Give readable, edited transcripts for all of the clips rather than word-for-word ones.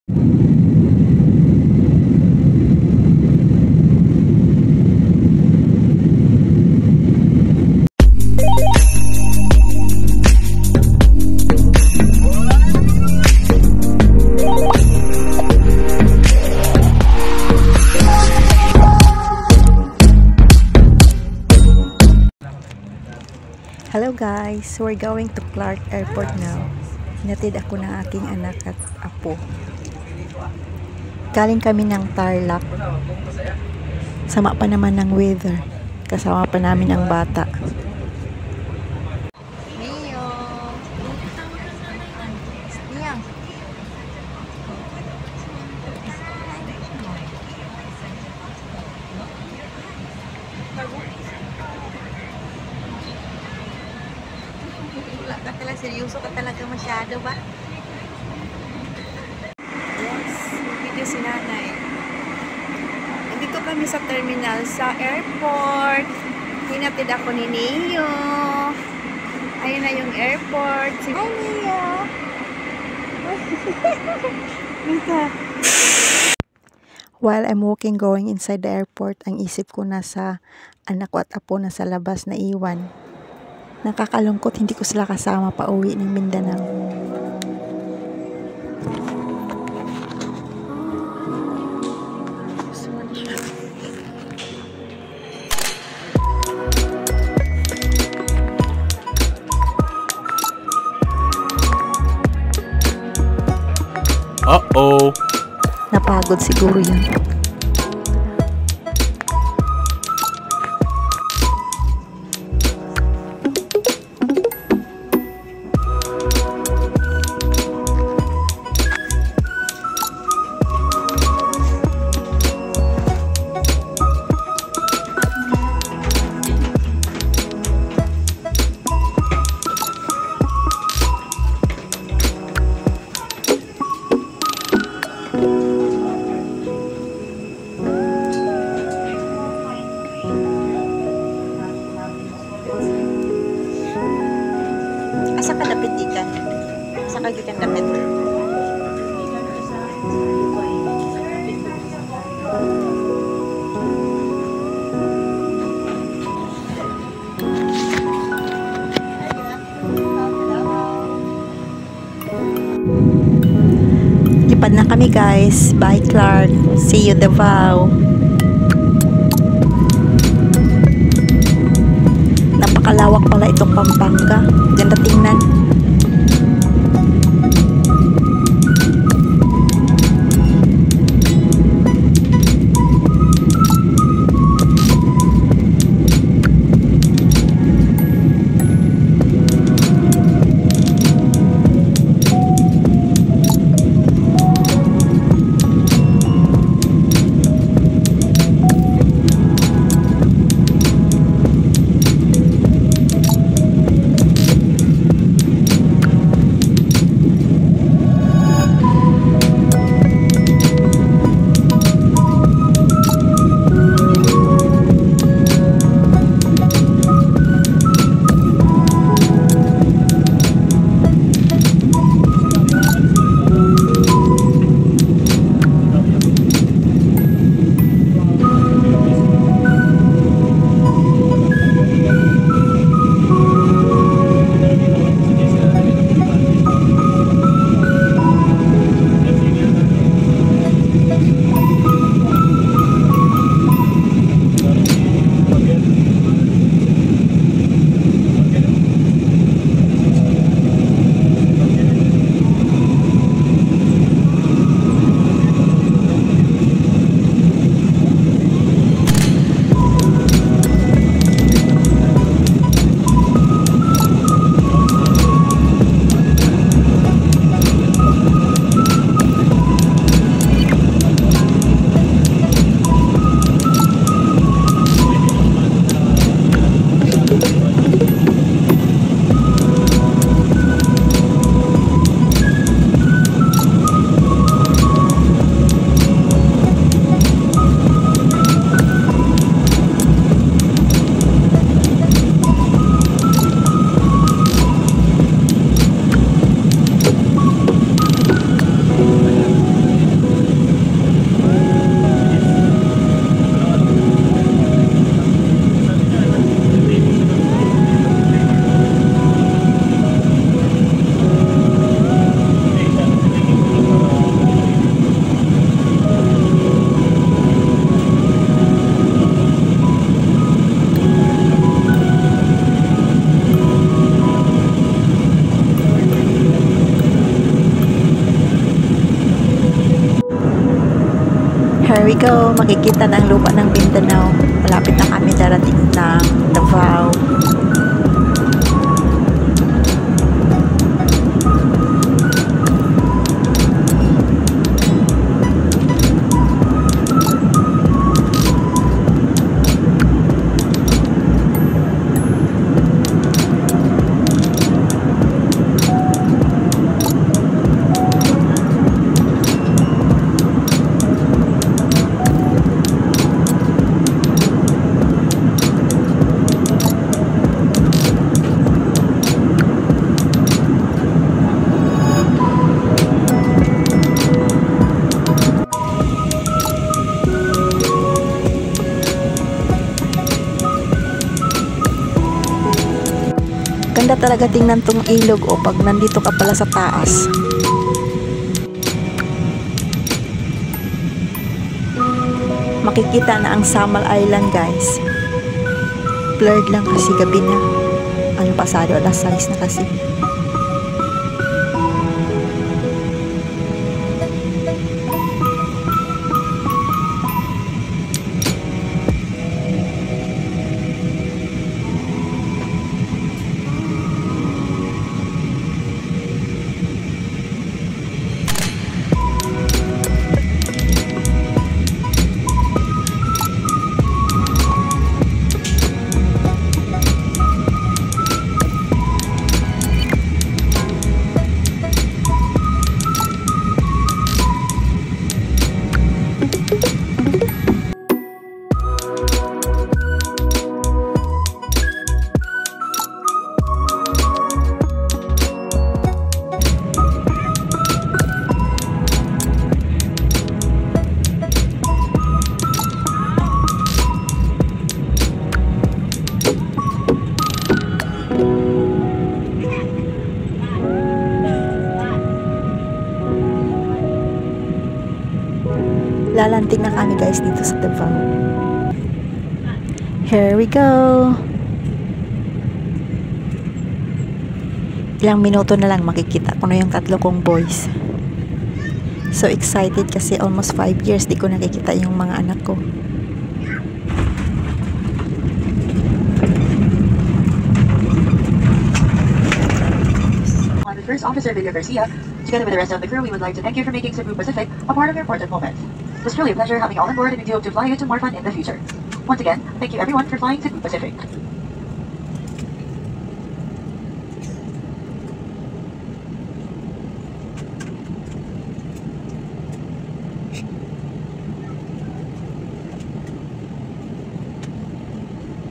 Hello guys, we're going to Clark Airport now. Hinatid ako ng aking anak at apo. Galing kami ng Tarlac. Sama pa naman ng weather. Kasama pa namin ang bata. Seryoso ka talaga masyado ba? Yes, video si nanay. Nandito kami sa terminal sa airport. Hinatid ako ni Neo. Ayun na yung airport. Hi Neo! While I'm walking going inside the airport, ang isip ko nasa anak ko at apo na sa labas na iwan. Nakakalungkot, hindi ko sila kasama pa uwi ng Mindanao. Uh-oh. Napagod siguro yun. Asa ka dapit ikan? Asa ka gikan dapit? Lipad na kami guys. Bye Clark. See you Davao. Napakalawak pala itong Pampanga. Ganda tingnan. we go. Makikita na ang lupa ng Mindanao. Malapit na kami darating ng Davao. Ganda talaga tingnan tong ilog o pag nandito ka pala sa taas. Makikita na ang Samal Island, guys. Blurred lang kasi gabi na. Ano pasado, alas 6 na kasi. Lalanting na kami, guys, dito sa Davao. Here we go. Ilang minuto na lang makikita ko na yung tatlo kong boys. So excited kasi almost 5 years di ko nakikita yung mga anak ko. First Officer Video Garcia, together with the rest of the crew, we would like to thank you for making Cebu Pacific a part of your important moment. It was truly a pleasure having you all on board, and we do hope to fly you to more fun in the future. Once again, thank you everyone for flying Cebu Pacific.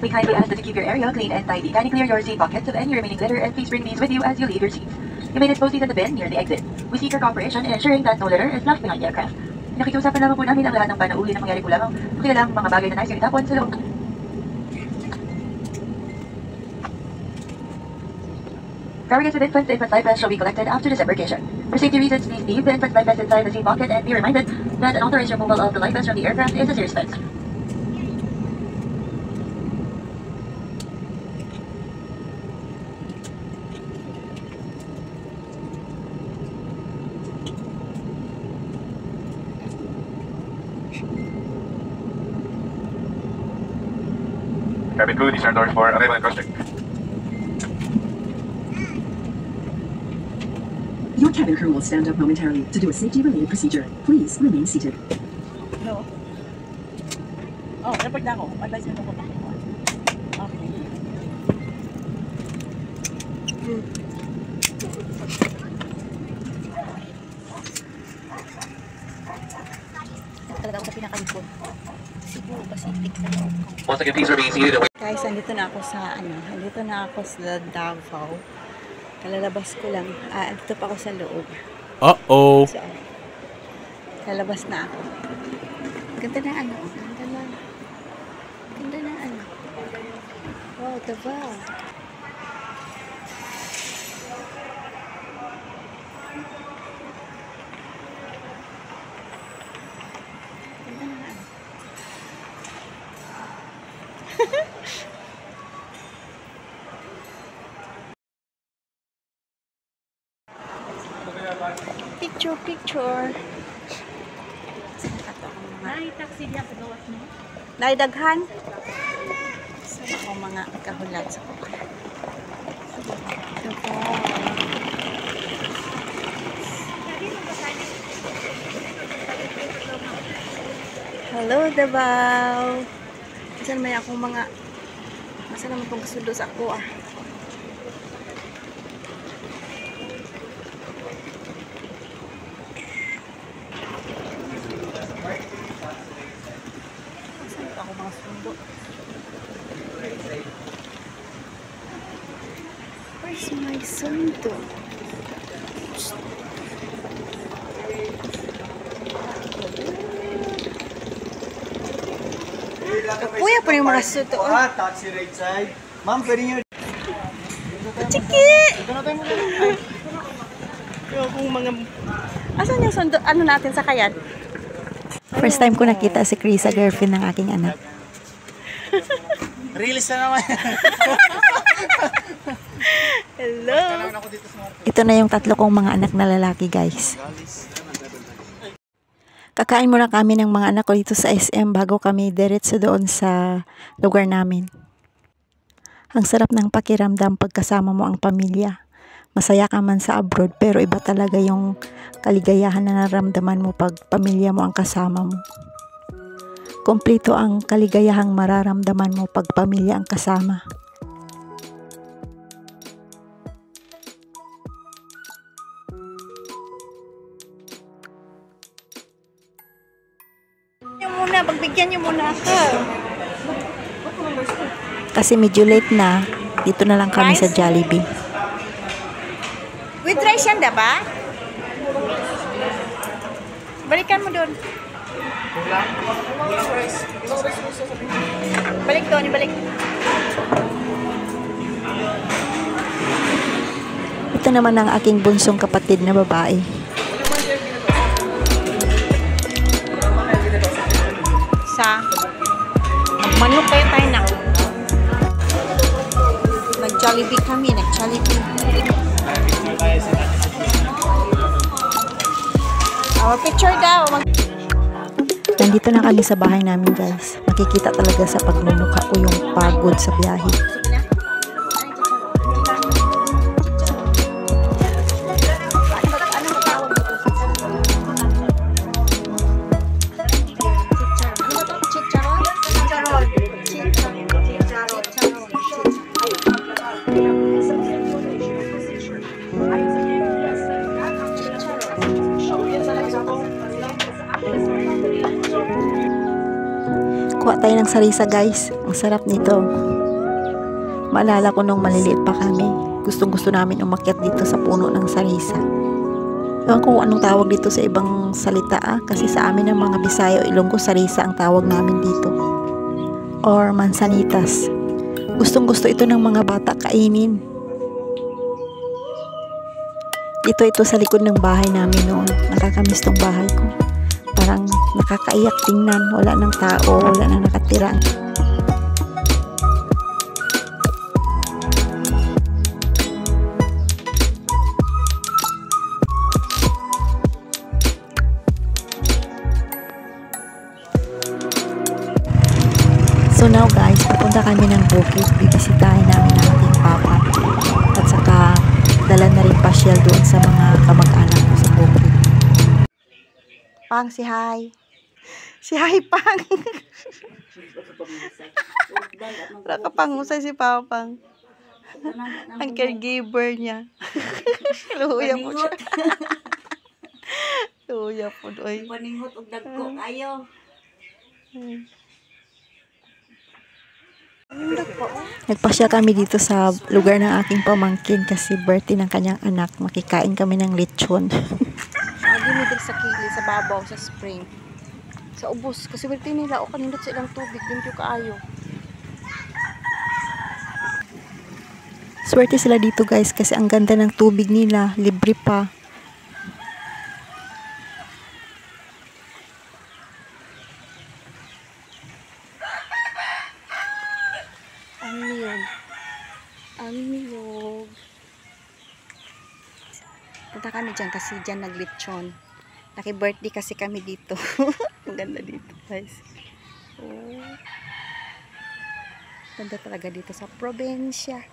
We kindly ask that you keep your area clean and tidy. Kindly clear your seat pockets of any remaining litter and please bring these with you as you leave your seats. You may dispose these at the bin near the exit. We seek your cooperation in ensuring that no litter is left behind the aircraft. Nakikiusapan lamang po namin ang lahat ng panauuli na mangyari po lamang pakilalang mga bagay na nais yung itapon sa loob. Carriages with infants, infant life vests shall be collected after the segregation. For safety reasons, please leave the infant's life vest inside the seat pocket and be reminded that an authorized removal of the life vest from the aircraft is a serious offense. Cabin crew, these are doors for arrival and cross-check. Your cabin crew will stand up momentarily to do a safety-related procedure. Please remain seated. No. Oh, report na ako. Advice mo ko. Okay. Talaga ako sa pinakalikod. Cebu Pacific. Once again, please remain seated. Guys, andito na ako sa Davao. Kalalabas ko lang. Andito pa ako sa loob. Uh-oh. So, lalabas na ako. Ganda na ano. Ganda na ano. Wow, Davao. Ganda na ano. Picture. Ito ang mga taxi diya sa gawas mo. Naidaghan. Sa ako mga kahulat sa kuha. Ito po. Hello, Davao. Saan may akong mga... Masa naman itong kasundo sa ako ah. Saan pa ako mga sundo? Where's my sundo? Kuya po yung mga sundo. Taxi right side. Ma'am, pwede nyo. Chiki! Yung mga... Asan yung sundo? Ano natin sa kayan? First time ko nakita si Krisa, girlfriend ng aking anak. Release na naman. Hello! Ito na yung tatlo kong mga anak na lalaki, guys. Kakain muna kami ng mga anak ko dito sa SM bago kami diretso doon sa lugar namin. Ang sarap ng pakiramdam pagkasama mo ang pamilya. Masaya ka man sa abroad pero iba talaga yung kaligayahan na naramdaman mo pag pamilya mo ang kasama mo. Kompleto ang kaligayahang mararamdaman mo pag pamilya ang kasama. Pagbigyan niyo muna ako. Kasi medyo late na, dito na lang kami sa Jollibee. With rice yan, diba? Balikan mo doon. Balik doon, ibalik. Ito naman ang aking bunsong kapatid na babae. Sa manok kayo tayo na. Nag-Jollibee kami, nag-Jollibee. Our picture daw. Nandito na kami sa bahay namin, guys. Makikita talaga sa pagmumukha ko yung pagod sa biyahe. Kuha tayo ng sarisa, guys. Ang sarap nito. Maalala ko nung maliliit pa kami. Gustong-gusto namin umakyat dito sa puno ng sarisa. Ewan ko anong tawag dito sa ibang salita kasi sa amin ng mga Bisaya o Ilonggo, sarisa ang tawag namin dito. Or mansanitas. Gustong-gusto ito ng mga bata kainin. Ito sa likod ng bahay namin noon. Nakakamiss tong bahay ko. Parang nakakaiyak tingnan. Wala ng tao, wala nang nakatira. So now guys, papunta kami ng bukid. Bibisitahin namin ang ating papa. At saka dala na rin pasyal doon sa mga kamag-anak ko sa bukid. Pang, si hi. Si hi, Pang. Nakapangusay si Papang. Ang caregiver niya. Luya po siya. Luya po doy. Paningot og dagko kayo. Nagpasya kami dito sa lugar ng aking pamangkin kasi birthday ng kanyang anak. Makikain kami ng lechon. Dinidil sa kili, sa babaw, sa spring. Sa ubos. Kasi birthday nila, o kanindot sa ilang tubig. Dito kaayo. Swerte sila dito guys kasi ang ganda ng tubig nila. Libre pa. Ang niyog. Ang niyog. Punta kami dyan kasi dyan naglitsyon. Naki-birthday kasi kami dito. Ang ganda dito, guys. Oh. Ganda talaga dito sa probinsya.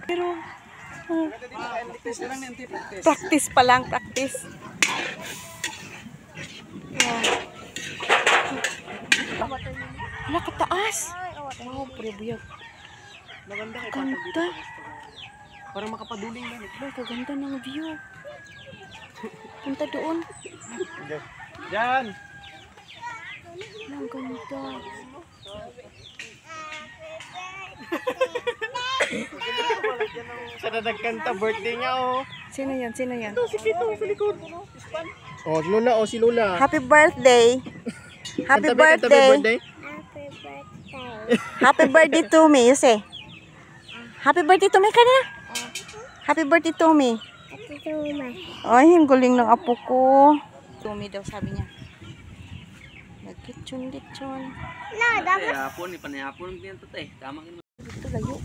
Pero, practice pa lang, practice. Wala, kataas. Wow, prebuyag. Ganda. Para makapaduling na. Wow, kaganda ng view. Punta doon. Diyan! Ang ganda. Sa nagkanta birthday niya, oh. Sino yan? Sino yan? Si Pito, sa likod. Oh, si Lola, oh, si Lola. Happy birthday. Happy Kanta ba, kanta ba birthday. birthday? Happy birthday to me. You say. Happy birthday to me ka na. Happy birthday to me. Ay, ang galing ng apo ko. To me daw sabi niya. Nagkitsun-litsun. Hapon, ipanayapon din ito eh. Tama yun. Dito layo.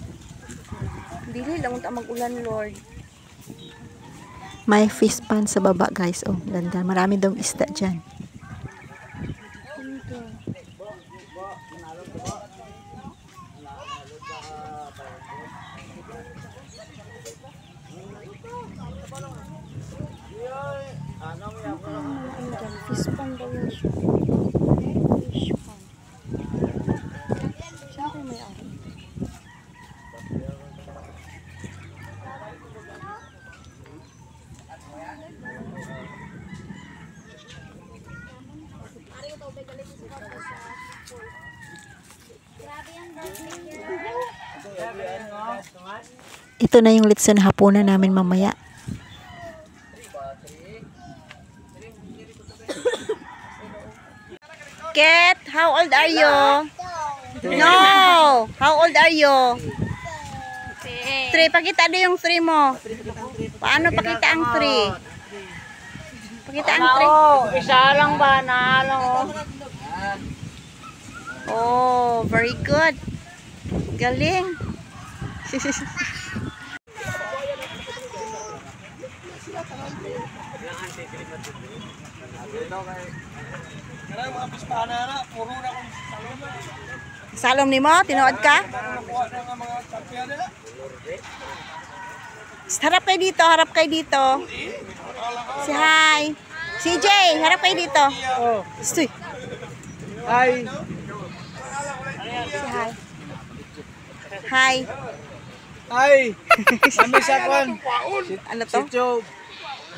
Dili lang unta mag-ulan, Lord. May fish pan sa baba guys. Oh, ganda. Marami daw isda dyan. Fish pan daw yun siya. Fish pan. Siyempre may ari. Ito na yung litson na hapunan namin mamaya. Ket, how old are you? No! How old are you? 3. Pakita do yung 3 mo. Paano pakita ang 3? Pakita ang 3. Isa lang ba? Naalo. Oh, very good. Galing. Salom ni mo? Tinuod ka? Harap kayo dito, harap kayo dito. Si hi. CJ, harap kayo dito. Stoy. Hi! Si hi. Hi. Hi! Kami sa kwan. Ano to? Sityo,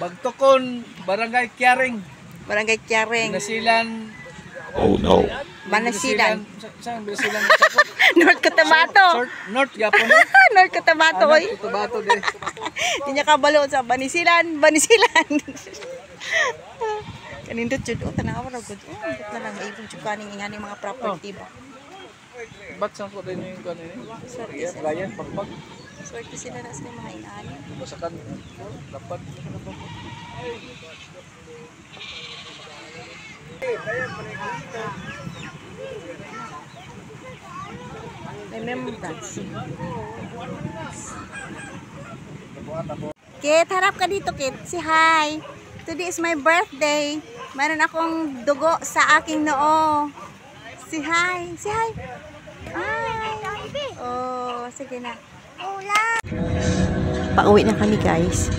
Bagtokon, Barangay Kiaring. Barangay Kiaring. Nasilan. Banasilan. Saan Nasilan? North Cotabato. North Gapon. North Cotabato. Oy. Cotabato din. Di niya kabalo sa Banisilan. Banisilan. Kanindot jud. Oh, tanawa ra gud. Oh, ambot na lang maibog jud kaning ingani mga property ba. Ba't saan ko din yung kanin? Ryan, pagpag. Swerte sila na sa mga ingani. Masakan. Dapat. Remembrance. Kit, harap ka dito, Kit. Si hi. Today is my birthday. Mayroon akong dugo sa aking noo. Si hi. Si hi. Hi. Oh, sige na. Pauwi na kami guys.